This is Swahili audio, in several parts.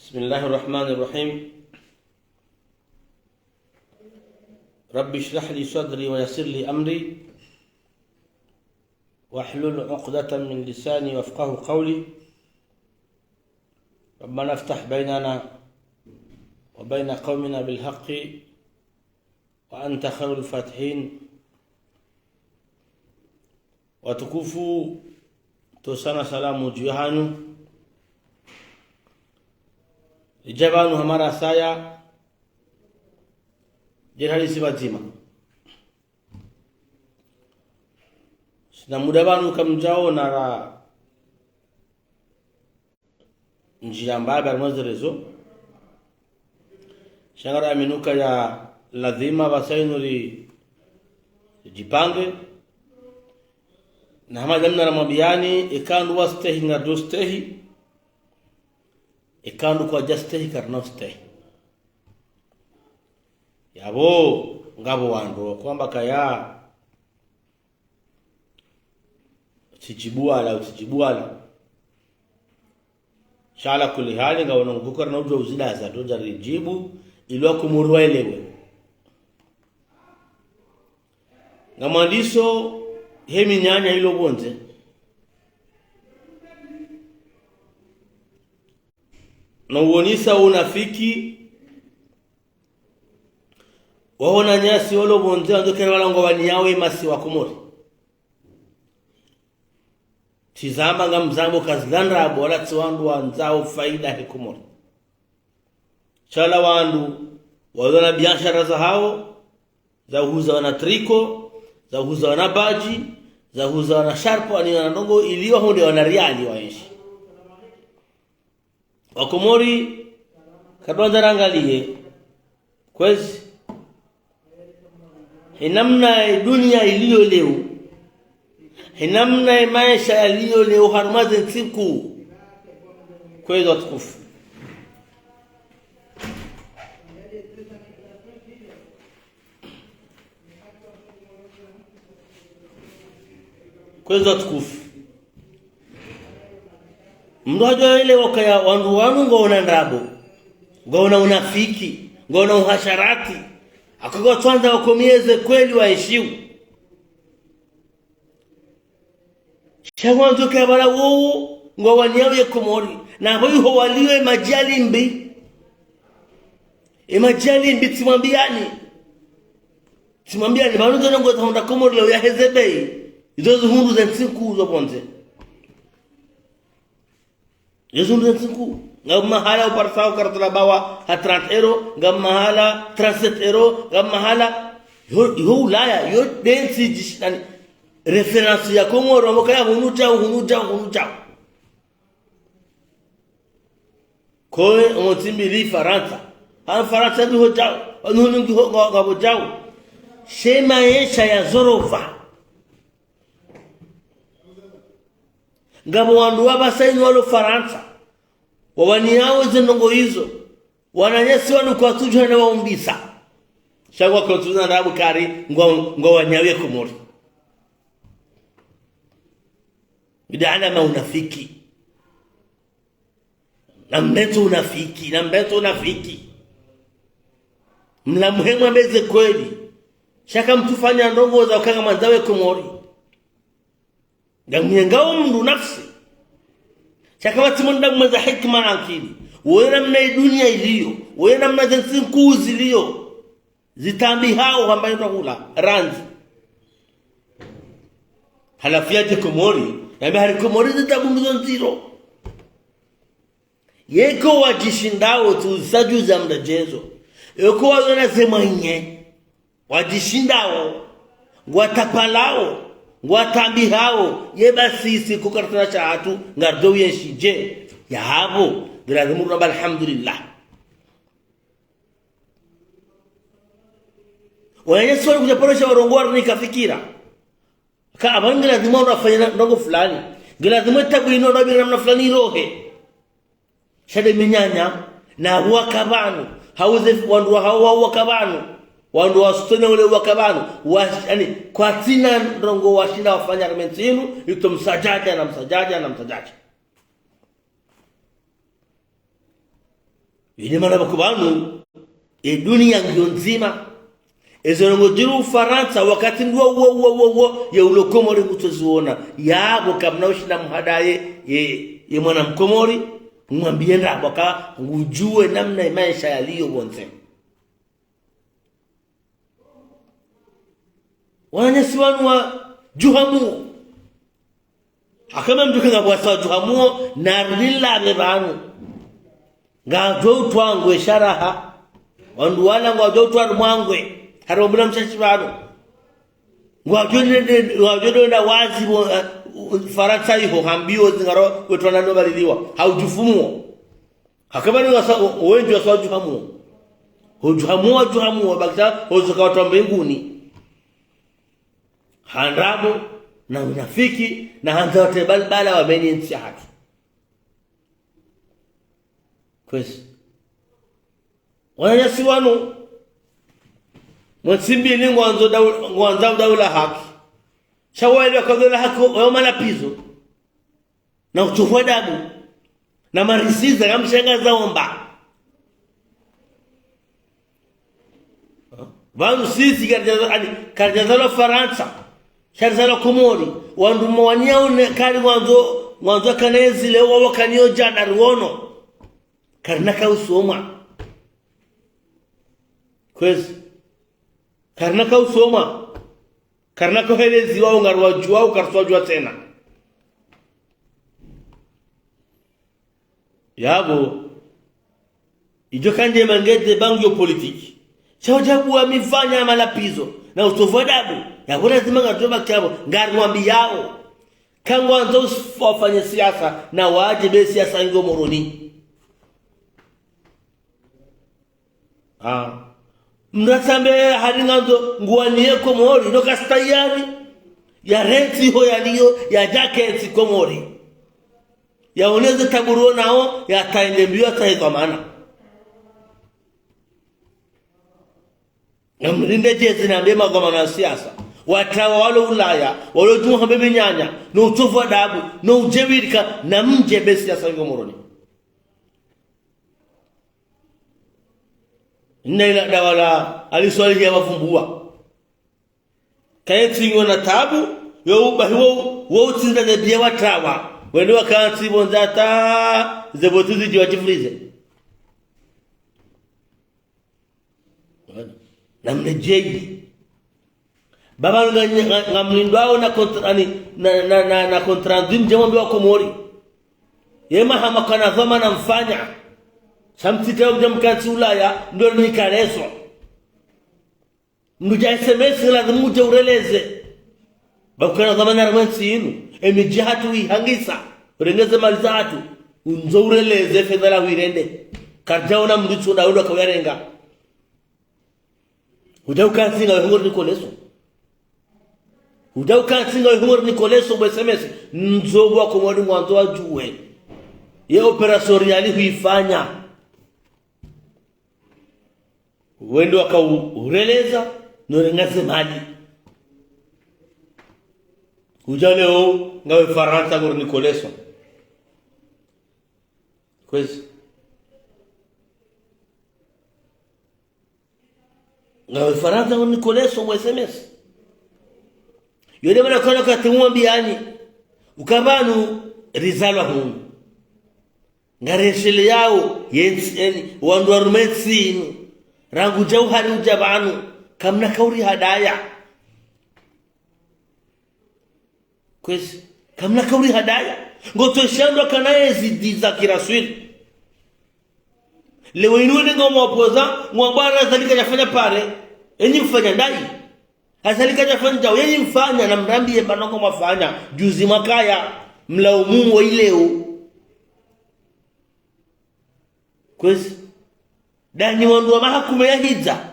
بسم الله الرحمن الرحيم. رب اشرح لي صدري ويسر لي أمري واحلل عقدة من لساني وافقه قولي. ربنا افتح بيننا وبين قومنا بالحق وأنت خير الفاتحين. Watukufu, tosana salamu jihanu ijabanu hamara saya jirali sibatima sina mudabanu kamjao nara njia mbaga mwazerezo shangara aminuka ya lazima basainuri jipange na hama jamna ramabiyani ikandu wastehi nga dostehi ikandu kwa jastehi karnostehi yabo ngabo wandu kwamba kaya utijibuala shala kuli hali nga wanangukukar na ujwa uzilaza doja rijibu ilo kumurwa elewe nga mwandiso hemi nyanya hilo bonze na uonisa unafiki waona nyasi hilo bonze wandoke wala ngwani yawe masi wa kumori tizama ngamzambo kazlandra bora twandu wanzao faida hikumori chala wandu waona biashara za hao za uhuza wana triko za uhuza wana baji za uhuza wana sharpo ani na ndongo iliyo honde wana riali waishi wakomori kadonza rangalie kwezi hinamna dunia iliyo leo hinamna maisha yaliyo leo harumaze siku kwezi watukufu kwezi watukufu mdojo ile wakaya wandu ngona ndabo ngona unafiki ngona uhasharati akago twanza wakomieze kweli waishiu shawanzo kabala wo ngwaniawe komori na hoyo waliwe majali mbi majali mbi timwambiani banuzo ngo taunda komori leo ya hezebei izo hundu za nsiku zo bonze yesu ndo nsiku ngam mahala uparsao kartula bawa ha 30 euro ngam mahala 37 euro ngam mahala yo ulaya yo densi jishani reference ya komoro mokaya hunuja koe omotimbili faransa faransa bi hojao onungi ngabo jao shema yesha ya zorofa ngabo wandu wabasaini walo faransa wawaniao zenongo hizo wananyesi wanu kwa tujwa na waumbisa shagwa kwa tujwa na abukari ngo wanyawe kumori bidana ma unafiki na mbeto unafiki mla muhemu ambeze kweli shaka mtufanya ndongo za ukanga manzawe kumori ngao mndu nafsi chakawati munda mwaza hikma akili wena mna dunia iliyo wena mna zinsiku ziliyo zitambi hao ambayo tunakula ranzi halafiaje komori na bahari komori zitabunguzo nziro yeko wajishindao tu saju za mdajezo yeko wana zemanye wajishindao watapalao watambi hao yebasisi kukartana chaatu ngardo yeshije ya habo lazima rabbal alhamdulillah wale swali kujaporosha warongwar ni kafikira ka abanga lazima unafanya ndogo fulani lazima tabuino ndogo namna fulani rohe shade minyanya na huwa kabanu hauze wandu hao wakabanu wandu wasitone ule wakabanu yani kwa tina ndongo washinda wafanya rementinu yuto msajaja Yine mana bakubanu dunia nzima ezorongo jiru Faransa wakati wo ya ulokomori kutozuona yabo kamna ushinda mhadaye ye mwana mkomori mwambie ndabo ka ujue namna maisha yaliyo bonze. Wananyasi wanu wa Juhamuo akama mduke ngabwasa Juhamuo narila bebanu ngajo twangwe sharaha wandu wala ngajo twa mwangwe harobula mchachi bano ngajo nda wazi Faransa iho hambio zingaro wetwana no baliliwa haujufumuo akama ni wasa wengi wasa Juhamuo bakta ozoka watu mbinguni handrabo na unafiki na hanzote balbala wameni nchi hatu kwesi wananyasi wanu mwansimbi ni ngwanza daula haki shawali wakadola haki wama lapizo na uchufua dabu na marisiza kama mshenga za omba vanu sisi karjazalo Faransa sharzalo Komori wandu mwanyao kari mwanzo kanezi leo wakanio jana ruono karnaka usoma kwezi karnaka usoma karnaka helezi wao ngarwajua au karswajua tena yabo ijo kanje mangete bango politiki chajabu wamifanya malapizo na utovodabu ya bora zima ngatoba kyabo ngarwambi yao kangwanzo wafanye siasa na waje be siasa ngo moroni mrasambe halinganzo nguanie Komori no kastayari ya renti ho yaliyo ya jackets Komori ya oneze taburo nao ya taendembio tahikamana mlinde jezi na mbema goma na siasa watawa wale Ulaya wale tuwa mbebe nyanya no utovu adabu no ujewirika na mje be siasa ngo moroni nela dawala aliswali ya wafumbua kayetingo na tabu yo bahiwo wo tsinda de bia watawa wende wakanti bonzata zebotuzi jiwa tifrize namne jeji baba ngamlindwao na kontrani na kontrandim jemombe wa Komori yema hamakana dhama na mfanya samtita mkati Ulaya ndo nikareso mnuja SMS lazima uje ureleze bakana dhamana ramansi inu emijihatu ihangisa urengeze mali zatu unzo ureleze fedhala wirende karjaona mrutsu daudo kawarenga udaukansinga hungor nikoleso bo SMS nzobo wako mwadi mwanzo wajue ye operation yali huifanya wendo wakaureleza norengaze mali kujaleo ngawe Faransa ngor nikoleso kwezi ngawe Faransa ngor nikoleso mo SMS yode mana kono katumwambiani ukabanu rizalwa hungu ngareshele yao yenseni wandu warumetsinu rangu jauhari ujabanu kamna kauri hadaya kwesi kamna kauri hadaya ngoto shando kanaye zidiza kiraswili lewe inuwe ngoma wapoza mwabara zalika jafanya pale enyi mfanya ndai azalika jafanya jao yenyi mfanya na mrambi mbanongo mafanya juzi makaya mlaumu wa ileo kwesi dani wandu wa mahakume ya hidza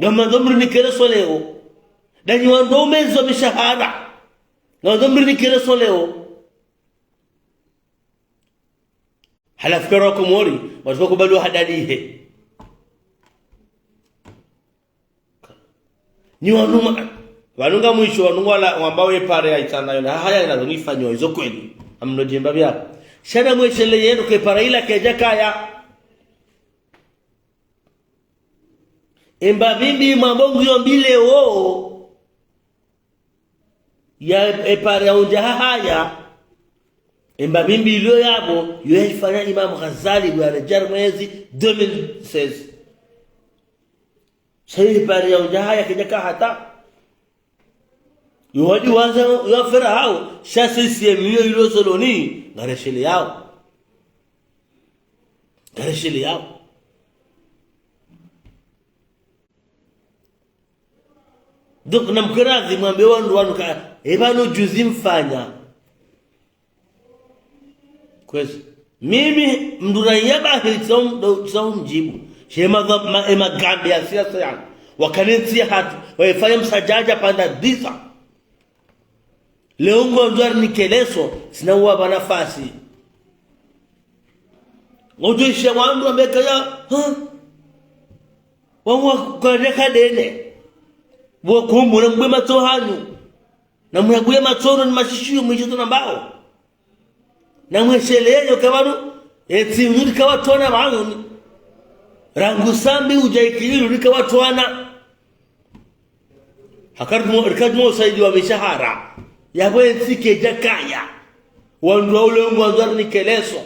ngama dhomri nikereso leo dani wandu umezo mishahara ngama dhomri nikereso leo halafikara wa Komori watuwa kubalu hadadihe ni wanunga mwisho wanunga wambao yepare ya itana yona haya inazonifanywa hizo kweli amno jemba bia shada mweshele yendo kepara ila keja kaya emba bimbi mambongo yombile wo ya epare unja haya emba bimbi ilo yabo yoifanya Imam Ghazali bwa rejar mwezi 2016 sai epare unja haya kijaka hata yuwaji waza yafera hao shasi siemiyo ilo soloni gareshele yao donc namkirazi mwambe wanu ka ebano juzi mfanya kwezi mimi mdura yaba hizo mjibu shema emagambe ya siasa yangu wakanensi hatu waifanya msajaja panda disa leo ngonjwar nikeleso sina uwa nafasi ngojeshe wandu ambekaya wangu kwa dene bo kumbura mbwe mato hanyu na mwaguye matoro ni mashishiyo mwisho na mbao na mwesheleyo kabano eti uri kawatona bangu rangu sambi ujaikiri uri kawatona hakadmo saidi wa mishahara yabo eti kejakaya wandu ule ngwanzar ni keleso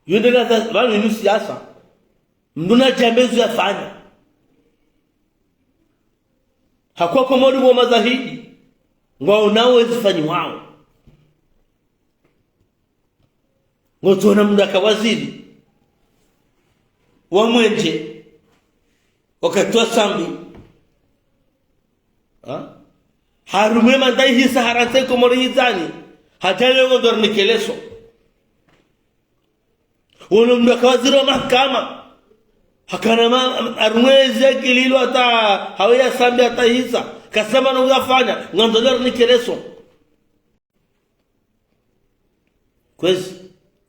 yundela bani ni siasa mduna jambezo yafanya hakuwa kwa mwalimu wa mazahidi ngwao nao zifanyi wao ngotona mdaka waziri wa mwenje wakatoa sambi harume mandai hisa harante komori hizani hatale ngondor nikeleso wono mdaka waziri wa mahakama hakana ma arweze kililo ata hawaya sambi ata hisa kasema no ngafanya ngondor nikeleso kwezi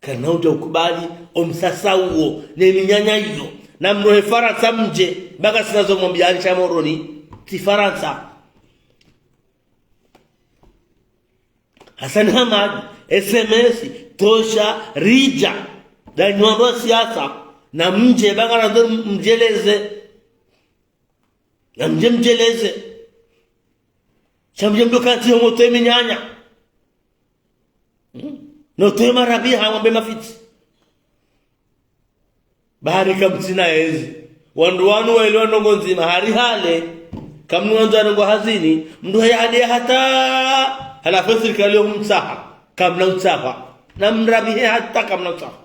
kana uja ukubali omsasa uo ne minyanya hiyo na mrohe Faransa mje baga sinazo mwambia anisha moroni ti Faransa Hassan Hamad SMS tosha rija da nyuando siasa na mje baga na mjeleze na mjeleze chamje mdokati yo moto minyanya no tema rabiha ngombe mafiti bahari kamtina ezi wandu wanu waelewa ndongo nzima hari hale kamnu wanza ndongo hazini mdu haya hata hala serikali yo msaha kamna utsafa na mrabihe hata kamna utsafa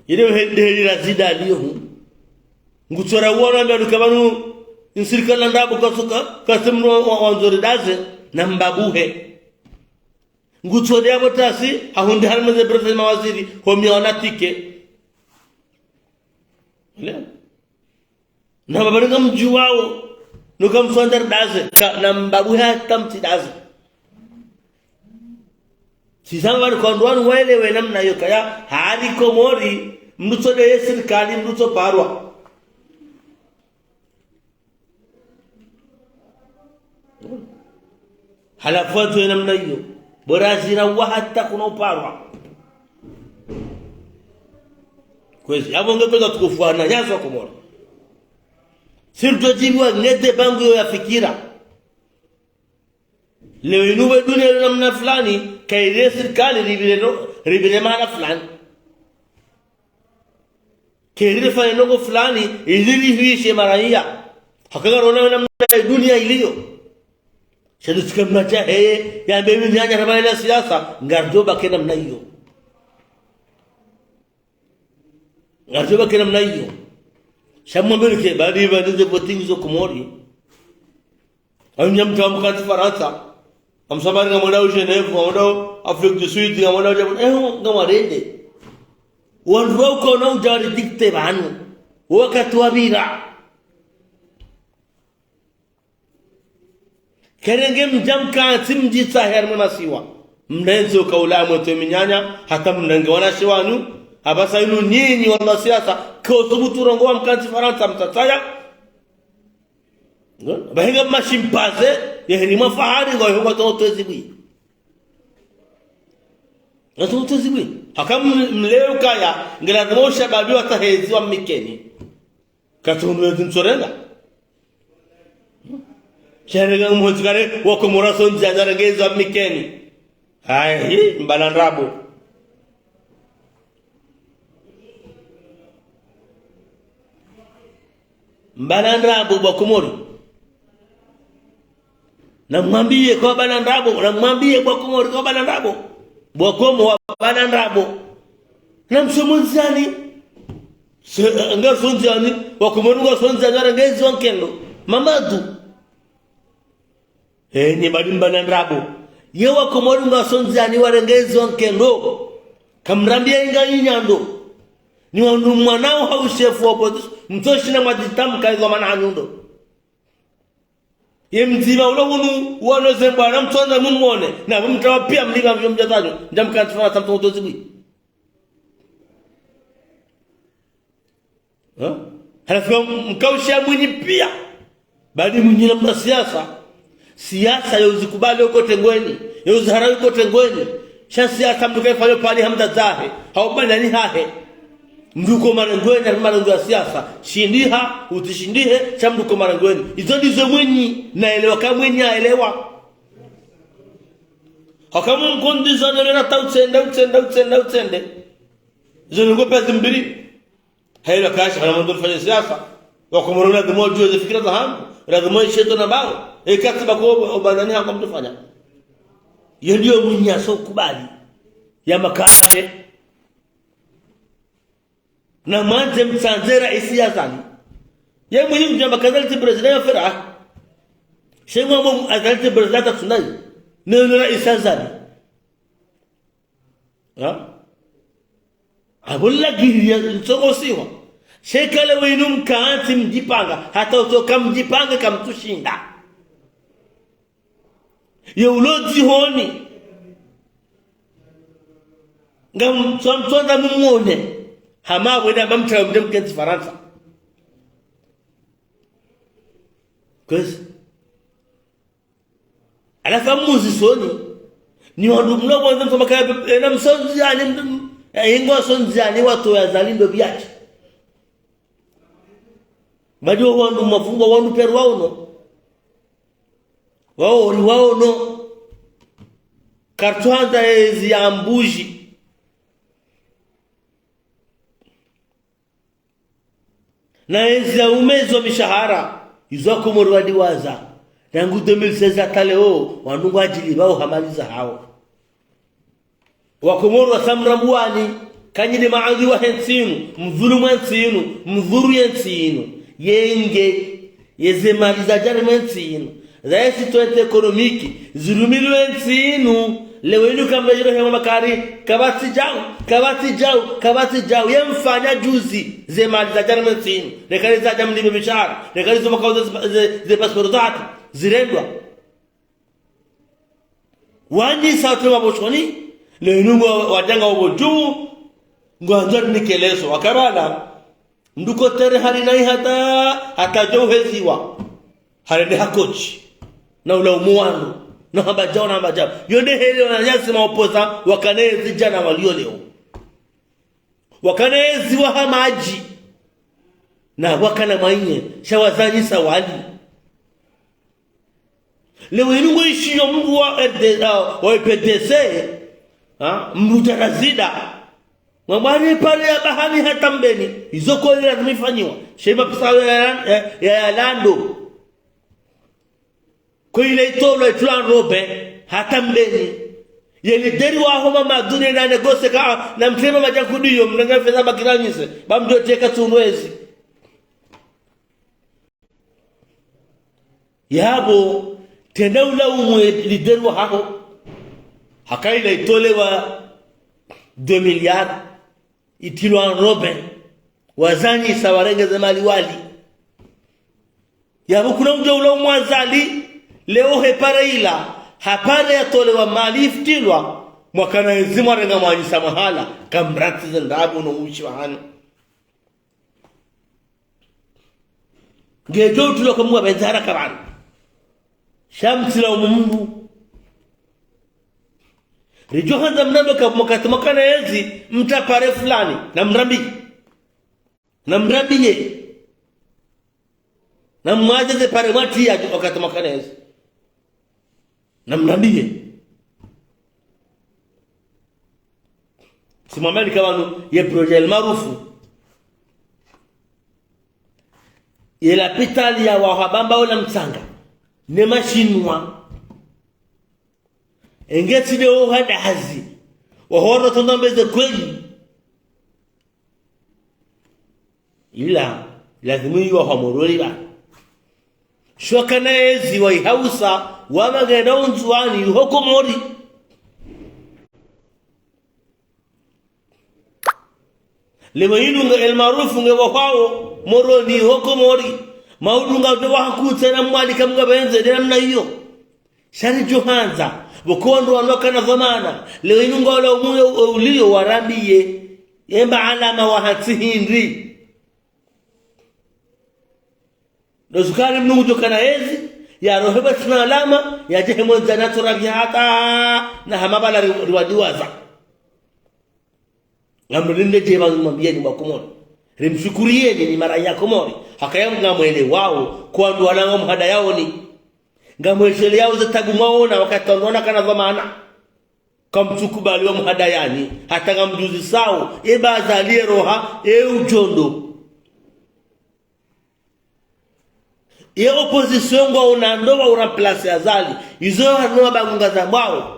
ile hedi razida aliyo ngutsora wona ndo kabanu serikali ndabo kasuka kasemno wanzori daze na mbabuhe ngutsode abotasi ahunde halmaze president mawaziri homiona tike le na babaringa mjuwao nukam sondar daze na mbabu hata mtidaze sisanga kwa ndwanu welewe namna hiyo kaya hali komori mnutsode ya serikali mnutso parwa halafu namna hiyo borazira wa hata kuna uparwa kwezi hapo ngepeza tukufuana nyazo komora sirto jibwa ngete bangu ya fikira leo inuwe dunia namna fulani kaile serikali ribile mara fulani kaile fanya ndogo fulani ili hiishe maraia hakika rona namna dunia iliyo shadu tukamna chahe ya mbele nyanya na mali siasa ngarjoba kena mna hiyo ngarjoba kena mna hiyo shammo mbele ke badi badi voting zo komori anyam tamka Faransa amsabari ngamodao Geneva ngamodao Afrique du Sud ngamodao Japan ngamarende wanro ko na ujari dikte banu wakati wabira kerenge mjamka timji taher mnasiwa mnenzo kaula moto minyanya hata mnenge wanashiwanu abasa inu nyinyi wala siasa ko thubutu rongo wa mkanzi Faransa mtataya bahinga mashimpaze yehni mafahari ngo yuko to zibi Ato tuzibwi hakam mleo kaya ngela dmosha babi watahezi wa mikeni katunu nsorenda sharega mhozikare wakomora sonzi azarengeza wa mikeni hai mbalandrabo bakomori namwambie kwa balandrabo namwambie bakomori kwa balandrabo Bwakomo wa balandrabo na msomunzani nga sonzani wakomoruga sonzani arangezi wankendo mamadu ni badi balandrabo ye wakomoruga sonzani warangezi wankendo kamrambia inga inyando ni wandu mwanao haushefu wapo mtoshi na mwajitamka hizo mananyundo ye mzima ulawunu wanoze bwana mtonza mumone na mtawapia mliga mjatajo ndamkatfana tamto dozibwi halafu mkausha mwini pia bali mwini na siasa yozikubali uko tengweni yozihara uko tengweni sha siasa mtukaifanya pali hamda zahe haubana ni hahe mduko marangweni na marangu ya siasa shindiha utishindihe cha mduko marangweni hizo ndizo mwenyi naelewa kama mwenyi aelewa hakamu mkondizo nena utsende hizo ngo pesa mbili hayo kashi hana mtu fanya siasa wakomorona demo juu ya fikra za hangu lazima isheto na bao ikatiba kwa banani hako mtu fanya hiyo ndio mwenyi asokubali ya makate na manje mtsanzera isiyazani ye mwenye mjamba kazaliti president ya fera shemwa mu azaliti president tsunai neno isiyazani abulla giriya ntsoko siwa shekale wenu mkaanti mjipanga hata utoka mjipanga kamtushinda ye ulodzi honi ngam tsonda mumone hama wena bamtra mdemkenzi Faransa kwezi alafamuzi soni ni wandu mlobo nzo makaya na msonzi ani ingo sonzi ani watu ya zalindo biachi bajo wandu mafungo wandu peru wao no kartwanda ezi ambuji na ezi umezo mishahara izo komoro wadiwaza nangu 2016 taleo wandu wajili bao hamaliza hao wakomoro wasamrambuani kanyine maadhi wa hensinu mdhulumu hensinu mdhuru hensinu yenge yezemaliza jarima hensinu zaesi tuente ekonomiki zulumilu hensinu lewenu kamejiro hema makari kabati jau yemfanya juzi zemaliza jarima hensinu rekali za jamli bimishara rekali zo makao ze pasportati zirendwa wani sauti maboshoni lewenu wadanga waboju ngwanzari nikeleso wakarala nduko tere hari nai hata johesiwa harende hakochi na ula umuwanu na habajao yonde hele wananyasi maopoza wakanezi jana walio leo wakanezi wa hamaji na wakana mainye shawazanyi sawali leo inungo ishiyo mbu wa EPDC mrujarazida mwabani pale ya bahani hata mbeni izoko ili lazimifanyiwa shema pisawe ya lando kwa ile itolo itulan robe hata mbeni yeli deri wa homa madune na negose ka na mtema majakudiyo mnanga fedha bakiranyise bamdo teka tunwezi yabo tenda ula umwe lideri wa haho hakaile itolewa 2 milliards itilwa robe wazanyi sawarengeze mali wali yabo kuna uje ula umwazali leo hepara ila hapana yatolewa mali iftilwa mwakana ezimwa renga mwanyisa mahala kambrati zendabu no uchi wahani ngejo tuloka mwa benzara kabani shamsi la umundu rijohanza mnabe mkatumokana ezi mtapare fulani na mrambiye na mwaje pare mati ya okatumokana ezi na mrambiye simamani kawanu ye projet maarufu ye la pitali ya wahabamba wala mtsanga ne mashinwa engeti leo hada hazi wahoro tondombeze kweli ila lazima hiyo hamoroli ba shoka na ezi wa hausa wa magana unzwani hoko mori lema yinunga el maarufu nge wahao moroni hoko mori maudunga ndo hakutsa na mwali kamga benze namna hiyo shari johanza bokondo wanoka na dhamana leo inunga wala umuyo ulio warambiye yemba alama wa hatihindri dozukari mnujo kana ezi ya roheba tuna alama ya jehemo zanatu rabiata na hamabala riwadiwaza ngamrinde jeba mwambie ni makomoni rimshukurieni ni mara yako mori hakaya ngamwele wao kwa ndo wanango mhada yao ni ngamwele yao zatabu maona wakati wanaona kana dhamana kamtukubali wa mhada yani hata ngamjuzi sao ebaza aliye roha ujondo ye opposition ngo unandoa uraplace azali izo hano bagunga za bwao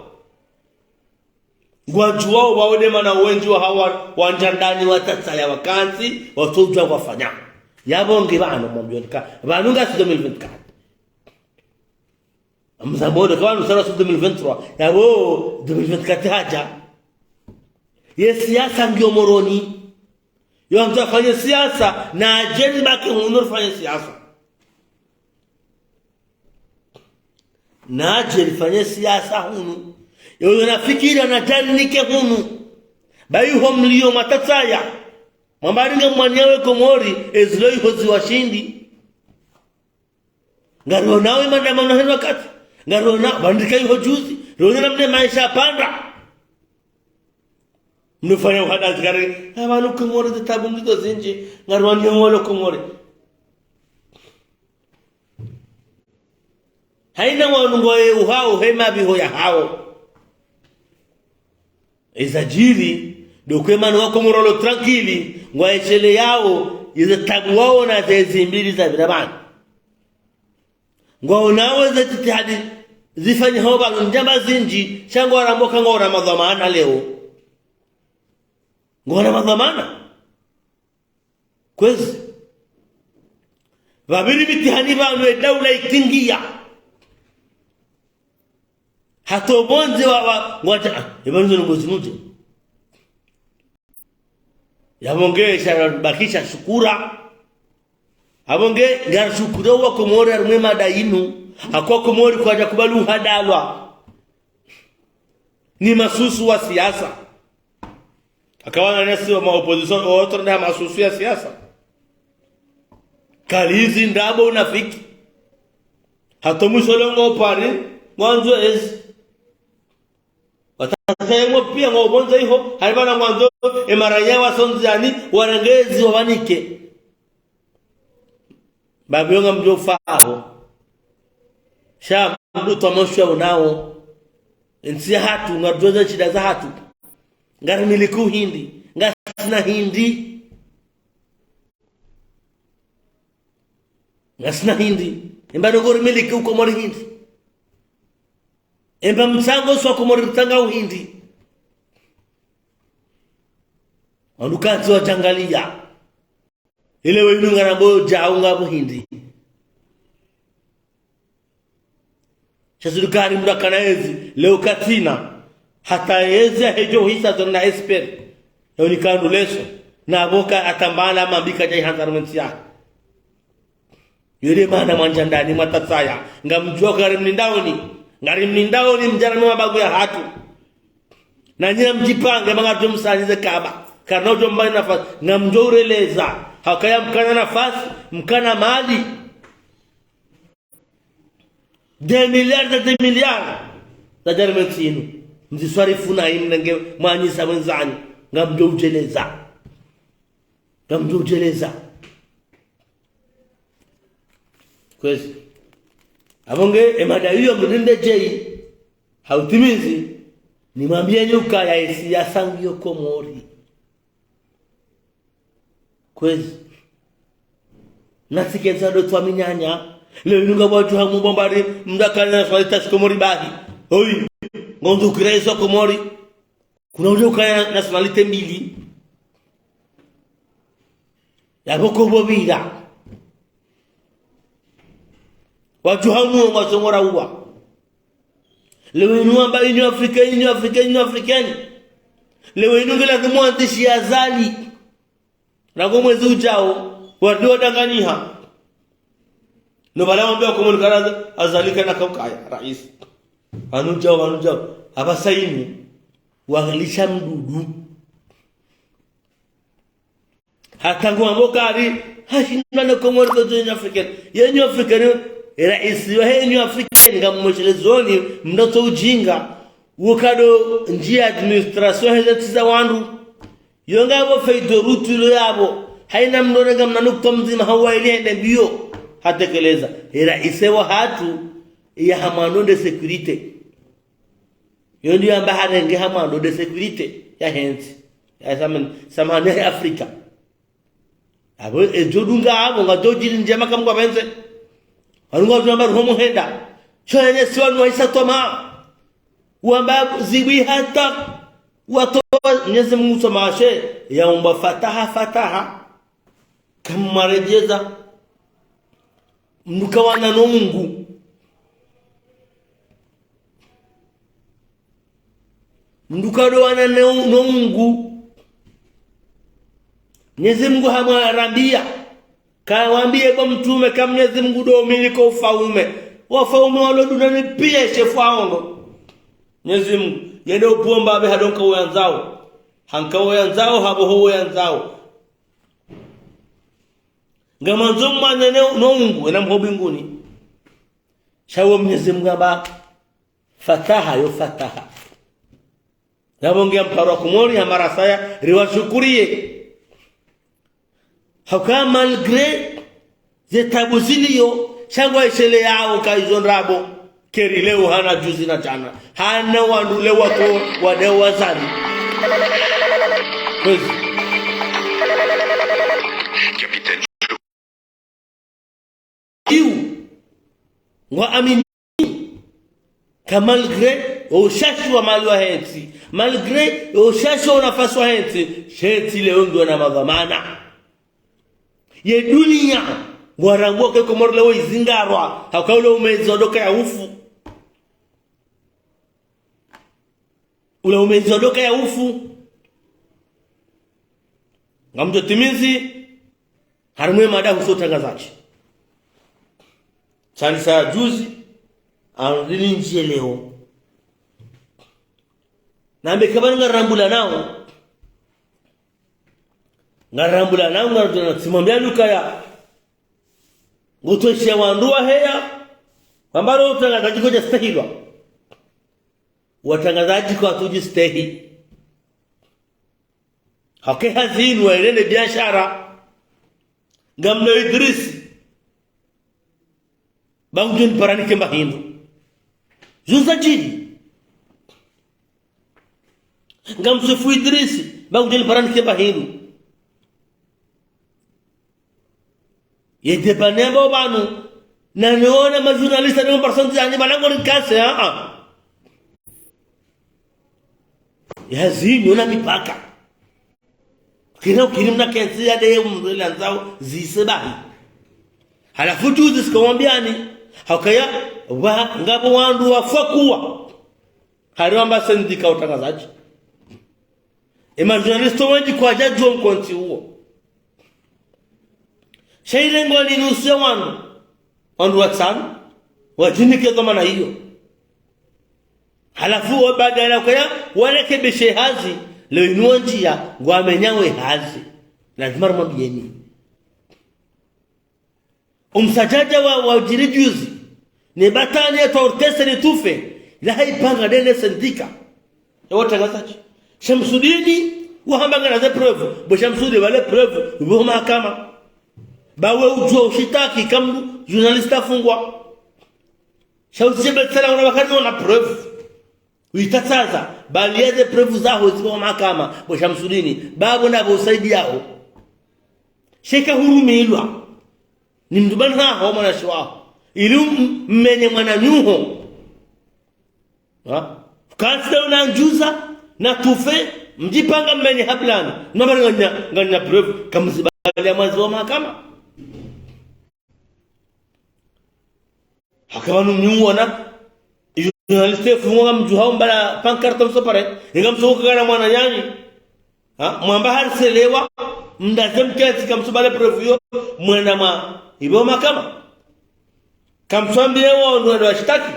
ngwajuwao waone mana wengi wa hawa wanjandani watatsaya wakanzi watujwa wafanya yabonge bana mwambyonika banunga 2024 amzabodo kwa nusara 2023 yabo 2024 haja ye siasa ndio moroni yo mtu afanye siasa na ajeni baki unur fanye siasa na ajeni fanye siasa hunu yo nafikiri anatanike hunu bayu homlio matatsaya mambaringa mwanyawe komori ezloi hozi washindi ngaro nawe mandamano heno wakati ngaro na bandika hiyo juzi rona namne maisha panda mnufanya uhada zikari abantu komori zitabungizo zinji ngaro ni wolo komori haina wanungoe uhao hema biho ya hao ezajiri dokwemano wako morolo tranquili ngwaechele yao ize tabu wao na zezi mbili za birabani ngwao nawe zetitihadi zifanye hoba njamba zinji shango waramboka ngora madhamana leo ngora madhamana kwezi vabiri mitihani banu daula ikingia hato bonze wa ngwaja ibanzo ngozinuje yabongesha bakisha shukura abonge ngar shukura wa komori arumwe madainu akwa komori kwaja kubalu hadalwa ni masusu wa siasa akawana nasi wa opposition otro nda masusu ya siasa kalizi ndabo unafiki hato musolongo pari mwanzo watasemo pia ngobonza hiho halibana mwanzo emaranya wasonzani warangezi wabanike babionga mjofao sha mdu tomoshwa unao nsi hatu ngadoza shida za hatu ngari miliku hindi ngasina hindi ngasina hindi embado gori miliku komori hindi emba msango swa komori mtanga uhindi anukazi wa jangalia ile wenunga na boyo jaunga buhindi shazulukari mdakana ezi leo katina hata ezi hejo hisa zona esper yoni kanu leso na boka atambala mambika jai hanzar mensia yule mana manjandani matatsaya ngamjua ngari mnindaoni mjana mabagu ya hatu na nyina mjipange mangato msanyize kaba kana jomba nafasi ngamjoreleza hakaya mkana nafasi mkana mali 2 miliards za Germain sinu mziswarifu na imnenge mwanyisa mwenzani ngamjo ujeleza kwezi abonge emada hiyo mrinde jei hautimizi nimwambie nyuka ya esi ya sangio Komori kwezi nasikeza do twa minyanya leo nunga watu hamu bombari mdakana na swalita Komori bahi oi ngondo kirezo Komori kuna ule ukaya nationalite mbili ya boko bobira watu hamu wasongora uwa leo inu amba inu afrikani leo inu ngela kumwandishi azali na kwa mwezi ujao wadio danganiha no bala mwambia Komori karaza azalika na kaukaya rais anujao abasaini wangalisha mdudu hata ngomokari hashindana Komori kwa Afrika yenye Afrika rais wa yenye Afrika ngamwelezoni mndoto ujinga ukado njia administration hezatiza wandu yongabo feido rutulo yabo haina mnonga mnanukto mzima hawaile mbio hatekeleza rais wa hatu ya hamano de securite yondi amba harenge hamano de securite ya hensi ya samani ya Afrika abo ejodunga abo ngadojiri njema kamwa benze alunga tunamba homo henda choyenye siwanu waisa toma uamba zibi hata watu Mwenyezi Mungu somashe yaomba fataha kama marejeza mnukawana no Mungu mnukadowana no Mungu Mwenyezi Mungu hamwarambia kawaambie kwa mtume kama Mwenyezi Mungu domini kwa ufaume wafaume walo dunani pia shefu aongo Mwenyezi Mungu yende upomba abe hadonka uyanzao hanka uyanzao habo ho uyanzao ngama nzoma nene no Mungu na mho binguni shawo Mwenyezi Mungu aba fataha nabongea mparo Komori amarasaya riwashukurie hauka malgré zetabu zilio shangwa ishele yao kaizonrabo keri leo hana juzi na jana hana wandule wako wadewa zani kwezi wa amini malgré ushashi wa mali wa hensi malgré ushashi wa nafasi wa hensi sheti leo ndo na madhamana ye dunia warango ke Komori leo izingarwa hakaule umezodoka ya ufu ule umezodoka ya ufu ngamjo timizi harimwe mada husotangazaji chanisa juzi anadini nje leo na mbekabana ngarambula nao ngarambula simambia lukaya ngotosha wandua heya ambalo utangazaji koja stahilwa watangazaji kwa tujistehi hake hazinu waelele biashara ngamna Idris bangujun paranike mahindu juza jini ngamsufu Idris bangujun paranike mahindu yede banebo banu na niona majurnalista ni persons yani balango ni kase yazini una mipaka kina ukirimna kenzi ya de umrela nzao zisebahi halafu juzi sikamwambiani hakaya wa ngabo wandu wafakuwa hariwamba sendika utangazaji majurnalista wengi kwa jaji wa mkonti huo shairengo ni nusia wandu watano wajinike kama na hiyo halafu wabadala kwa walekebeshe hazi leo inuwa njia ngwamenyawe hazi lazima rumambieni umsajaja wa jirijuzi ni batani ya tortese ni tufe la haipanga dene sendika watangazaji Shamsudini wahambanga na za preuve bo Shamsudi wale preuve bo mahakama bawe ujua ushitaki kamdu journalist afungwa shauzi betala una wakati na preuve uitataza bali yeze preuve zao ziko mahakama bo Shamsudini babo na bo saidi yao sheka hurumilwa ni mdubana hao mwana shwa ili mmenye mwana nyuho ha kansa unanjuza na tufe mjipanga mmenye hablani nabari nganya preuve kamzibali ya mwanzo wa mahakama hakabanu nyuona journaliste funga mjuhao mbala pancarte msopare ngamsoka kana mwana nyanyi ha mwamba harselewa mndazem kesi kamsobale preuve yo mwenda ma ibo mahakama kamswambie wao ndio washtaki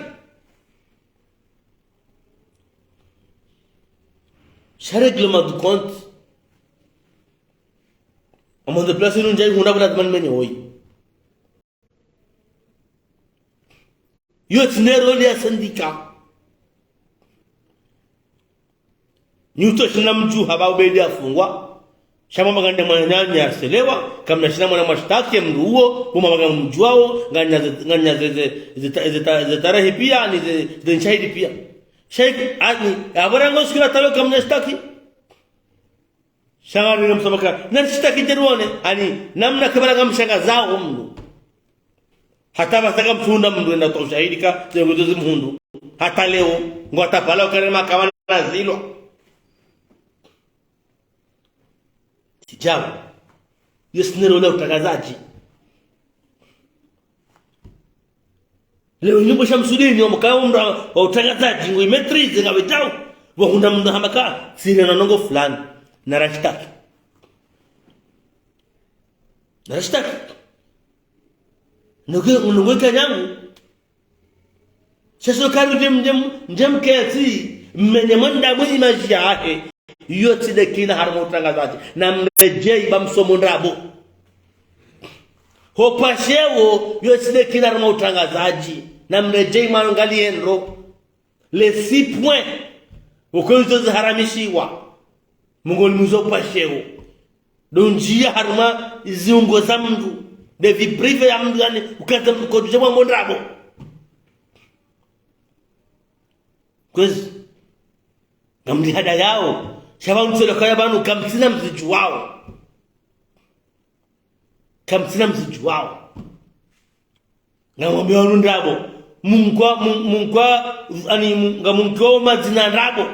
règlement de compte à mon déplacé nous j'ai hunda bana man meni hoy yo tnero le syndicat nyuto shina mju haba ubedi afungwa shama magande mwananyanya aselewa kama shina mwana mashtaki mruo kuma maganga mjuao nganya zitarahi pia ni zinshahidi pia Sheikh ani abarango sikira talo kamna shtaki shangani namsamaka na shtaki jeruone ani namna kabaraga mshanga zao mnu hata basaka mfunda mndu enda to shahidi ka zegozo mhundu hata leo ngota pala kare makama na zilo tijabu yesnero leo utangazaji leo nyumba Shamsudini wamkaomba wa utangazaji ngo imetrize ngabetao wakunda mndu hamaka siri na nongo fulani na rashtaki nuge kanyangu sasa karu jem kesi mmenye manda mwi maji yake yote dekina harmo utangazaji na mrejei bamsomo ndabo hopashewo yote dekina harmo utangazaji na mrejei manangalie ndo les 6 points ukozo haramishiwa Mungu muzo pashewo donjia harma ziungo za mndu de vie privée ya mndu yani ukaza mkoje mwa mondrabo kwezi ngamdi hada yao shaba mtselo kaya banu kamsina mziju wao ngamwambia ndrabo munkwa ani ngamunko mazina ndrabo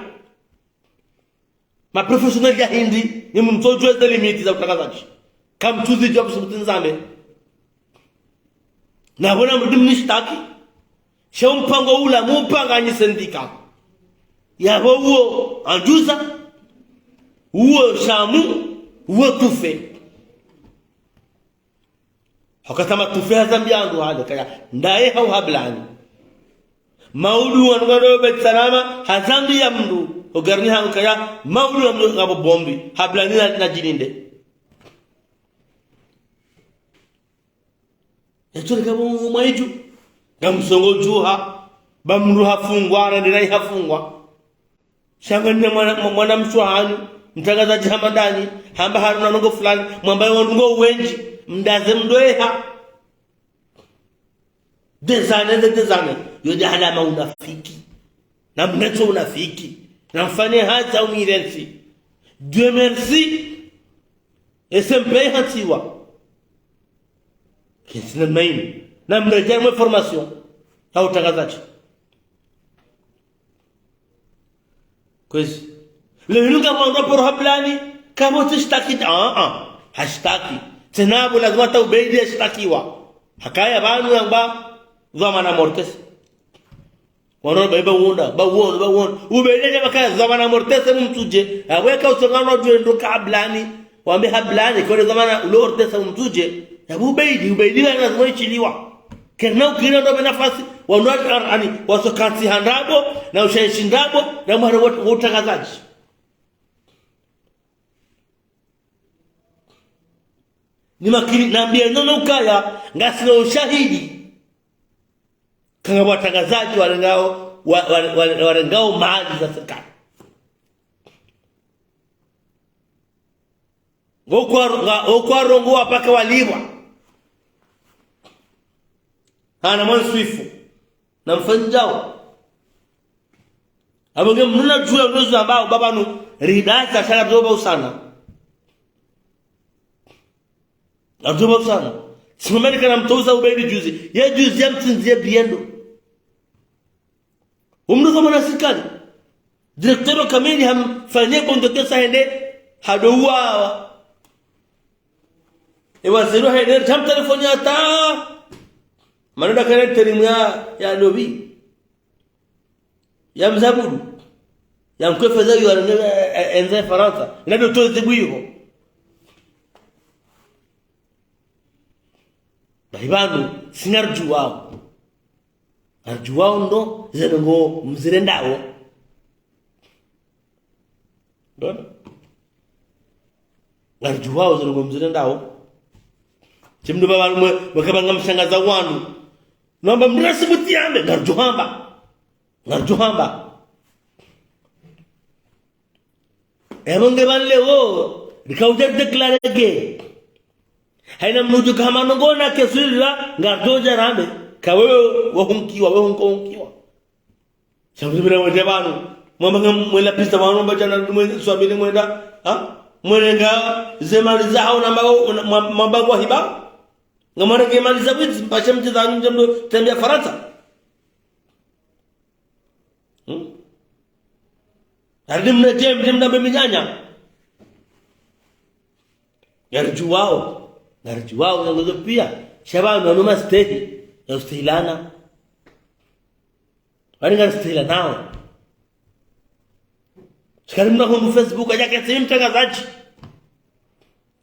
ma professionnel ya hindi ni mtojo za limiti za utangazaji kama tuzi job subtinzambe na bona mdimu shtaki shau mpango ula mupanga ni sindika ya huo anjuza huo shamu huo tufe hakatama tufe zambi andu hale kaya ndaye hau hablani maudu wanugado bet salama hazambi ya mdu ogarni hankaya maudu ya mdu ngabo bombi hablani na jininde yachore kabo maiju gamsongo juha bamru hafungwa na dirai hafungwa shanganya mwana mswahani mtangazaji hamadani hamba haruna nongo fulani mwambaye wanungo wenji mdaze mdoeha dezane yode halama unafiki na mneto unafiki na mfane haza umirensi Dieu merci SMP hatiwa kisina main na mreja mwe formation au tangazaji kwezi leo kama ndo hablani kama tishtaki hashtaki tenabu lazima taubedi ashtakiwa hakaya banu yamba zamana mortes wano baiba wonda ba won ubeleje bakaya zamana mortes mtuje aweka usongano ndo kablani wambe hablani kwa zamana ulortes mtuje yabu ubeidi na lazima ichiliwa kena ukina ndo nafasi wanwa ani wasokansi handabo na ushashindabo na mara utangazaji ni makini naambia nono kaya ngasina ushahidi kama watangazaji walengao mali za serikali Ngokwa rongo paka walibwa. Hana mwanswifu. Na mfanjao. Abonge mnuna jua unozu ambao babanu ridasa shaka doba usana. Adoba usana. Simameni kana mtoza ubebi juzi. Ye juzi ya mtinzie biendo. Umnuka mwana sikali. Direktoro kamili hamfanyie kondoke sahende hadoua. Ewa zero hende tam telefoni ata. Manoda kare terimu ya lobi. Ya mzabudu. Ya mkwefeza yu enze Faransa. Inado tozi buiho. Bahibanu sinarju wao. Arju wao ndo zenongo mzirendao. Dona? Arju wao zenongo mzirendao. Chimdu baba mwakabanga mshangaza wanu. Nomba mrasi mutiambe ngarjuhamba. Emonge banle wo dikauja declare ge. Haina mnuju kama nongona kesulira ngarjoja rambe kawe wahunkiwa. Sabira wende banu mwamba mwela pista wanu bajana mwe swabile mwenda mwenga zemali zao na mabagwa hiba. Ngamara ke mali zabit pasha mtizangu jamdo tembea Faransa. Alimna jemna beminyanya. Garjuwao ngozo pia shababu wanuma stehi ya ustilana. Wani ngaristila nao. Shikarimna kwa Facebook ajake sehemu mtangazaji.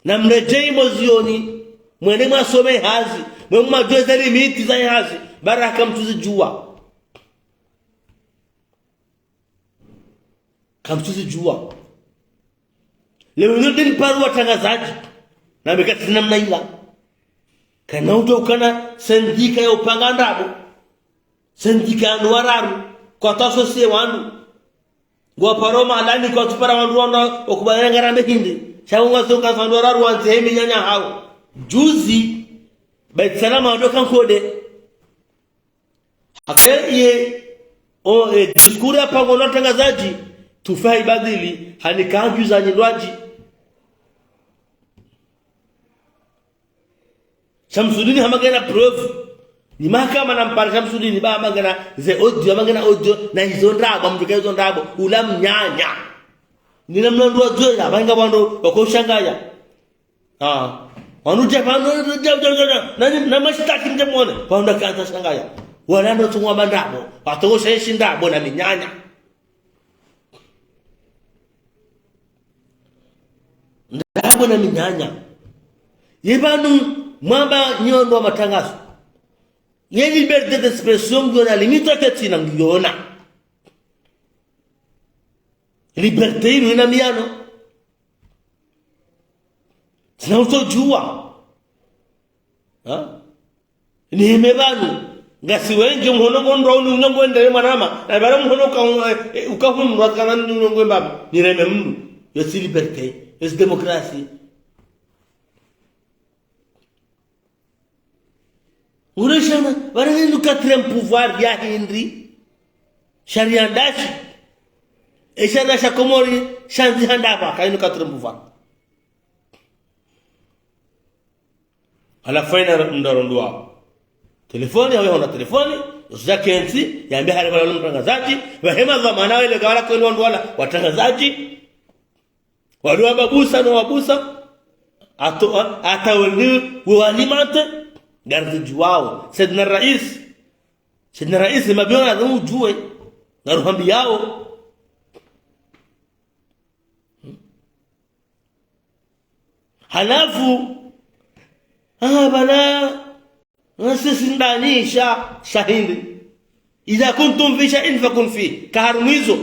Na mrejei mozioni. Mwene mwasome hazi. Mwene mwajueza limiti za hazi. Baraka mtuzi jua. Kamtuzi jua. Leo ndio paru watangazaji. Na mekati namna ila. Kana ukana sendika ya upanga ndabo. Sendika anuararu. Kwa taso siye wandu. Gwa paroma alani kwa tupara wandu wakubaya ngarambe hindi. Shaunga songa sanduararu wanzehemi nyanya hao. Juzi Bait Salama wadoka nkode akaye diskuri hapa kwa watangazaji tufai badili hanikaanjuza nyilwaji Shamsudini hamagana proof ni mahakama na mpara Shamsudini ba magana ze audio na hizo ndabo mtuka hizo ndabo ula mnyanya nina mlandwa zoya banga bando wakoshangaya Wanuja pano na mashtaki mjamone paunda kaza shangaya wanando tungwa bandabo watosha ishi ndabo na minyanya ndabo na minyanya yebanu mwamba nyondo wa matangazo ye liberté d'expression ngona limito ketina ngiona liberté ina miano Sina utojua. Ni mebanu. Ngasi wenje mhono gondro unyongo endele manama. Na bara mhono ukahu mwakana unyongo mbaba. Ni reme mdu. Yosi liberté. Yosi démocratie. Ureshana. Bara hindu 4e pouvoir ya Henry. Sharia ndashi. Eshana shakomori. Shanzi handaba. Kainu 4e pouvoir. Ala faina ndarondwa telefoni hawe hona telefoni usijake enzi yaambia hali wala mtangazaji wahema dhamana ile gawala kwa ndio wala watangazaji walio babusa na wabusa atawali walimate gardi wao sidna rais mabiona ndio jue na ruhambi yao halafu bana nasisindanisha shahindi idha kuntum fi shay'in fakun fi kaharmizo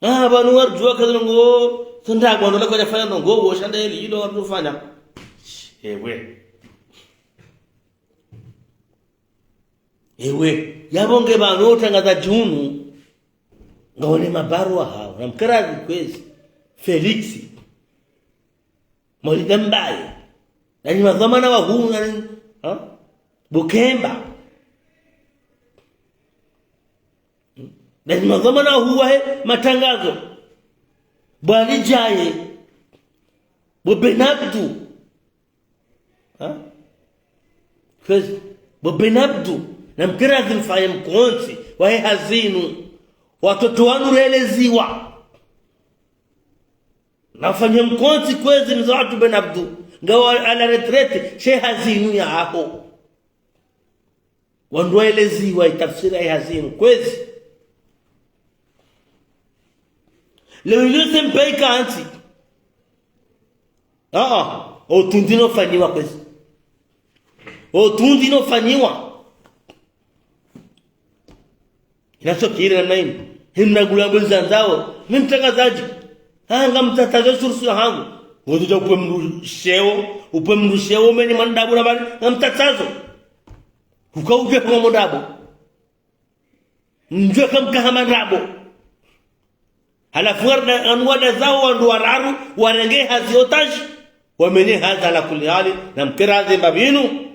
bana warjua kazango sanda gwa ndo kwa fanya ngo wo shanda ile ilo warufanya ewe yabonge bano tangaza junu ngone mabarua hao namkarazi kwezi Felix Maulida mbaye yani madhamana wa huu yani Bukemba yani madhamana huwa matangazo bwali jaye Bobenabdu kwezi Bobenabdu na mkirazi mfaye mkonsi wahe hazinu watoto wanu reeleziwa nafanya mkonsi kwezi mza watu Benabdu ngawa ala retrete she hazinu ya hapo wandu waeleziwa itafsira ya hazinu kwezi leo ilose mpaika anti otundi no fanyiwa kwezi otundi no fanyiwa inasokiri na nini himna gulambulza nzao mimi mtangazaji hanga mtatazo sursu hangu ngoja upe mrusheo meni mandabu na bali ngamtatazo ukauke kwa modabo njoo kama ndabo halafu anwada zao wandu wararu warenge haziotaji wamene hadha la kulli hali na mkirazi babinu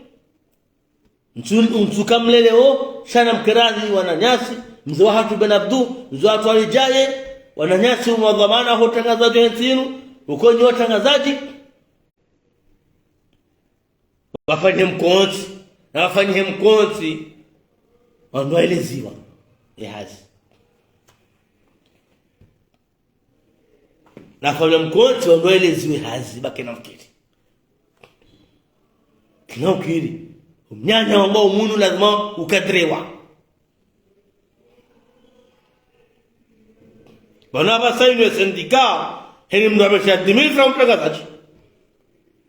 msukamleleo sana mkirazi wananyasi mzo hatu Benabdu mzo hatu alijaye wananyasi umadhamana hotangazaji hensinu uko nyo tangazaji wafanye mkonzi na wafanye mkonzi wandu waeleziwa hazi na fanya mkonzi wandu waeleziwe hazi bakena mkiri kina ukiri mnyanya ambao munu lazima ukadrewa bana basaini sindika heni mndu amesha 10,000 francs mtangazaji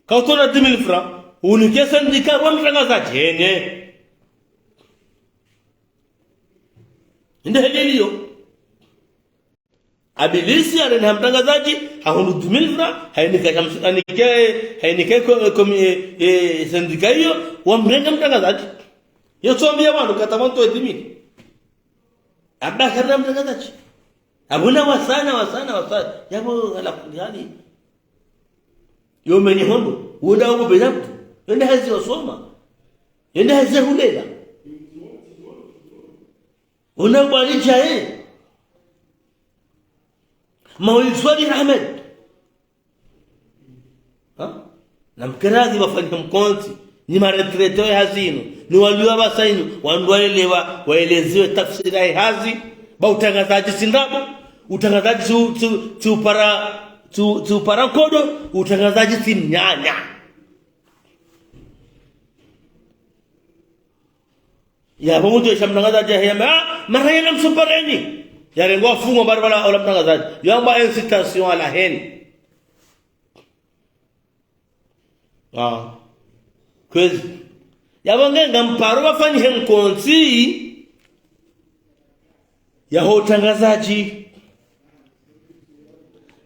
kautona 10,000 francs unike sindika wa mtangazaji hene ndio helio abilisi ana mtangazaji haundu 10,000 francs hainike sindika hiyo wa mrenga mtangazaji yotoambia wanu katamanto 10,000 abakana mtangazaji abuna wasana yabo ala kulihali yomeni hondo woda ubo Benabdu yende hazi wasoma yende hazi hulela una bali jae Maulid Swadi Ahmed na mkirazi wafanya mkonzi ni maretrete hazinu ni waliwa basainu wandu waeleziwe tafsiri ya hazi ba utangazaji sindabo utangazaji tu para kodo utangazaji simnyanya ya pamoja shamtangazaji hema mara yana msupareni yarengo afunga barabara au mtangazaji yamba incitation ala hen kwezi yabongenga mparo bafanye mkonzi ya utangazaji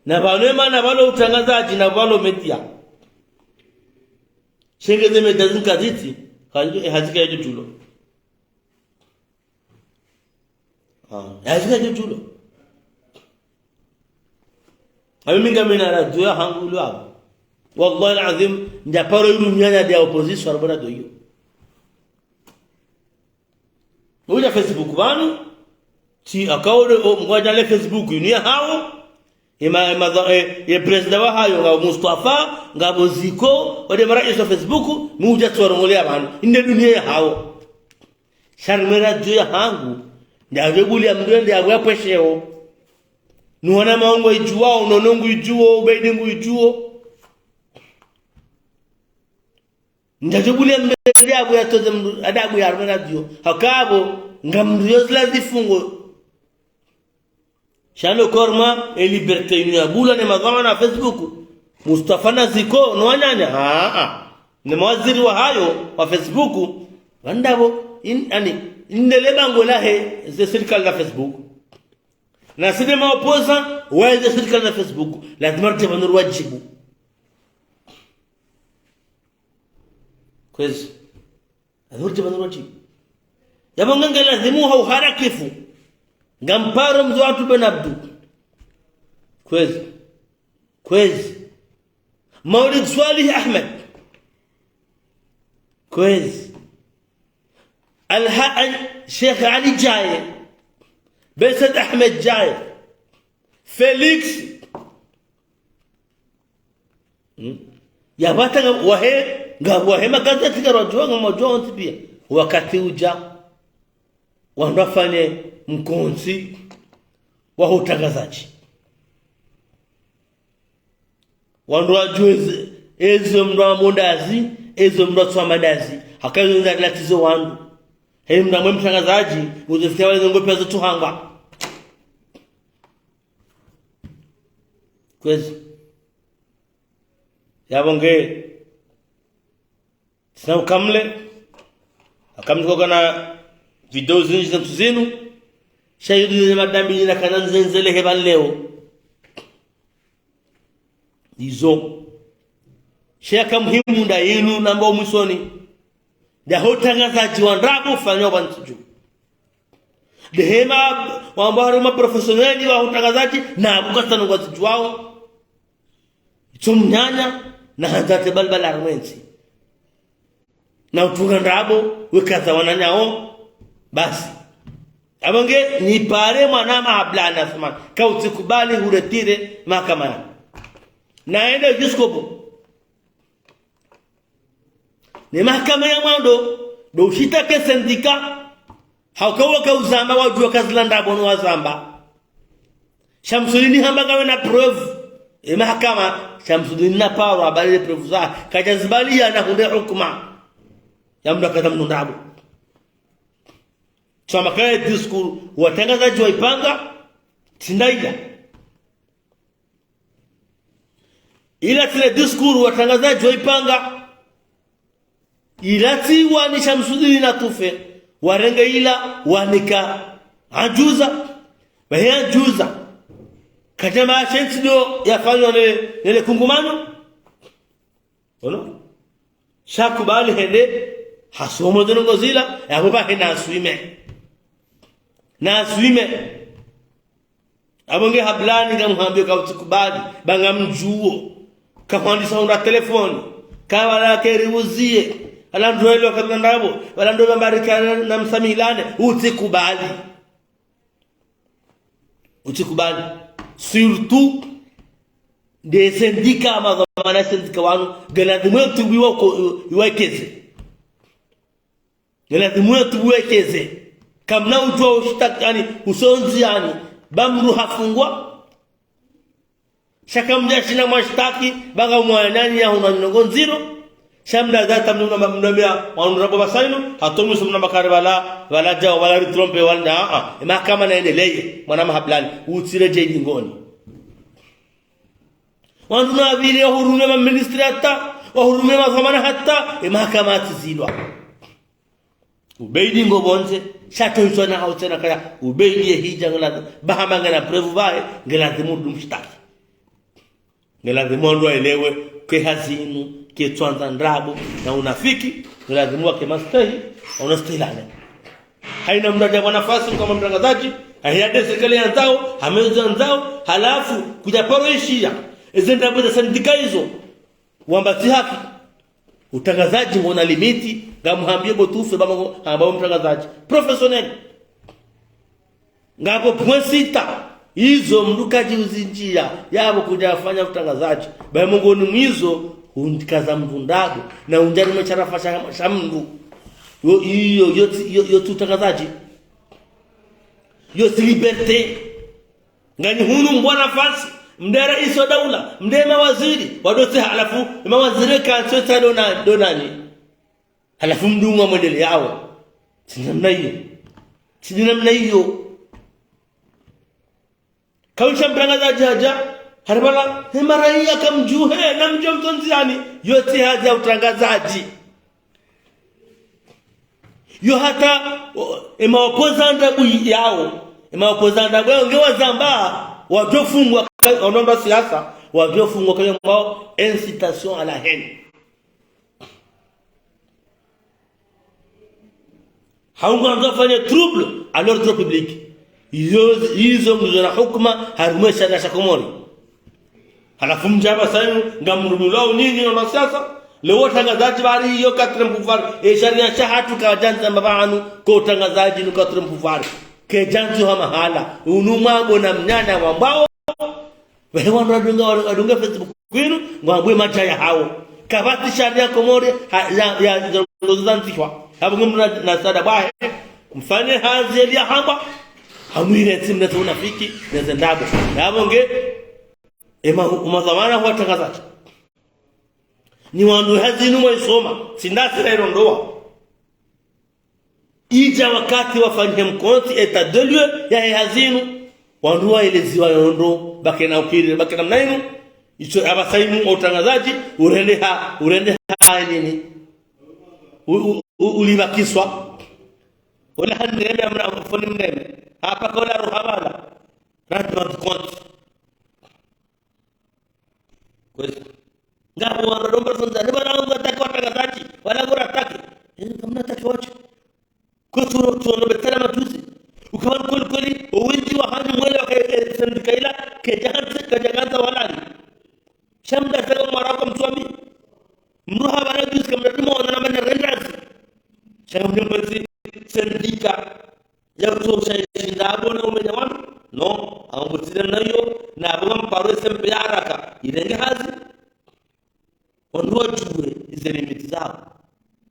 na balema na balo utangazaji na balo media shengeze media zinkaziti hazika yetu tulo hazika yetu tulo aminga mina radio ya hangulu hapo wallahi alazim njaparo yulumiana dia opposition arbona doyo uja Facebook banu si akawde mwaja le Facebook ni hao ye president wa hayo nga Mustafa nga Boziko ode mara iso Facebook muja tsorongole abantu inde dunia hao sharmera juu hangu ndaje buli amrende agwa pesheo nuona maongo ijuao nonongu ijuo ubedingu ijuo ndaje buli amrende agwa yatoze adabu ya armera dio hakabo ngamriyo zla zifungo shano korma e liberté ni abula ne madhama na Facebook Mustafa na Ziko no anyanya ne mawaziri wa hayo wa Facebook wandabo indele bango lahe ze serikali la Facebook na side maopoza wa ze serikali la Facebook lazima tubanuru wajibu kwezi lazima tubanuru wajibu yabonganga lazimu hauharakifu ngamparo mzo watu Benabdu kwezi Maulid Swalih Ahmed كويس الشيخ علي جاي بسد أحمد جاي فيليكس ya bata wahe magazeti garojwa ngomojo ntibia wakati uja wandafanye mkonzi wa utangazaji wandwajwe ezo mndwa mondazi ezo mndwa tswamadazi hakazo ndatizo wandu he mndwa mtangazaji uzifikia wale ngope za tuhanga kwezi yabonge sina ukamle akamtoka na video zinji zinu shayudi madambi na kana nzenzele heba leo izo shaka muhimu nda yenu namba mwisoni da hotangazaji wa ndabu fanyo bantuju de hema wambaro ma professionali wa hotangazaji na bukatano kwa wao tumnyanya na hazate balbala armensi na utunga ndabo wekaza wananyao basi abonge ni pare mwana mablana sema kautikubali huretire mahakama naende juskobo ni mahakama ya mwando do ushitake sendika haukawa kauzamba wajua kazila ndabo no wazamba Shamsulini hambagawe na preuve mahakama Shamsulini na power habari preuve za kajazibalia na kunde hukuma ya mda kadha mnundabu chama kaya discours watangazaji waipanga tindaida ila tile discours watangazaji waipanga ilati wani Shamsulini na tufe warenge ila wanika ajuza bahia juza kajama shensi ndio yafanywa nile kungumano ono shakubali hende hasomo dongo zila yaboba hena aswime abonge hablani ngamhambio kautikubali banga mjuo kakwandisa unda telefoni kawala keriuzie ala ndoelo kadandabo wala ndo barika na msamilane utikubali surtout des syndicats amazamana syndicats wanu galadimwe tubiwa ko iwekeze galadimwe tuwekeze kamna ujua ushitakani usonzi yani bamru hafungwa shakamja shina mashtaki banga mwanani ya unanongo nziro shamda data mnuna mnamia wanurabo basainu hatomu sumna makare wala jawa wala ritrompe wala mahakama naendelee mwana mahablani utireje ngoni wanuna vile hurume ma ministry hatta wa hurume ma zamana hatta mahakama tizilwa ubeidi ngobonze shato itona hautena kaya ubeidi hija ngala bahamanga na preuve bae ngala dimudu mshtaki ngala dimondo elewe ke hazinu ke twanza ndrabo na unafiki ngala ke mastahi unastahilana haina mdaja kwa nafasi kama mtangazaji hayade serikali yanzao hameza nzao halafu kuja paroishia ezenda bada sandika hizo wambati haki utangazaji una limiti ngamhambie botufe baba ambao mtangazaji professional ngapo point sita hizo mdukaji uzinjia yabo kuja kufanya utangazaji ba Mungu ni mwizo undikaza mvundago na unjani mecharafa shamndu yo tutangazaji yo liberté ngani hunu mbwana nafasi mdera iso daula mdema waziri wadote halafu mawaziri kanso tadona donani halafu mdunga modeli yao sinamna hiyo kausha mtangazaji haja haribala hemaraia kamjuhe na mjomtonziani yote haja utangazaji yo hata opozanda yao opozanda kwa ngewa zamba wajofungwa onomba siasa wajofungwa kwa mbao incitation à la haine haunga ndafanya trouble à l'ordre public hizo mzona hukuma harumesha na shakomori halafu mjaba sainu ngamrumulao nini na siasa leo tangazaji bali hiyo katra mpuvari sharia shahatu ka janza mabanu ko tangazaji no katra mpuvari ke janzu ha mahala unuma bona mnyana wambao wewe ndo adunga Facebook kwenu ngwabwe majaya hao kabati sharia komore ya Zanzibar hapo na sada bae mfanye hazi ya hamba hamwile timna tunafiki na zendabo hapo nge umazamana huwa tangazaji ni wandu hazinu mwisoma sindasi na ndoa ija wakati wafanye mkonti eta delue ya hazinu wandu waeleziwa yondo bakena ukiri bakena mnainu icho abasaimu utangazaji urende ha nini ulibakiswa wala hanene amna mfoni mnene hapa kola ruhabala radwa konti ngapo wanaomba sonza ni bana unataka watangazaji wala bora taki kama nataka wacho kwa tuno betala matusi ukawa kweli uwinji wa hani mwele wa sindikaila kajaganza walani shamda sasa marako mswami mruha bana juzi kama ndimo wana na renders shamda mbezi sindika ya kutoa shindabo na umenyamano no ambutira nayo na abam paro sembe haraka ilenge hazi ondoa jure hizo limiti zao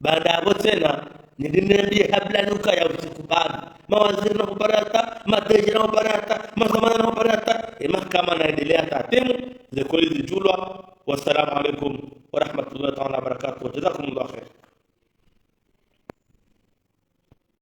baada hapo tena nidinendie kabla nuka ya usikubali mawaziri na kubarata mateja na kubarata mahakama na kubarata mahakama naendelea tatemu za kweli zijulwa. Wassalamu alaykum.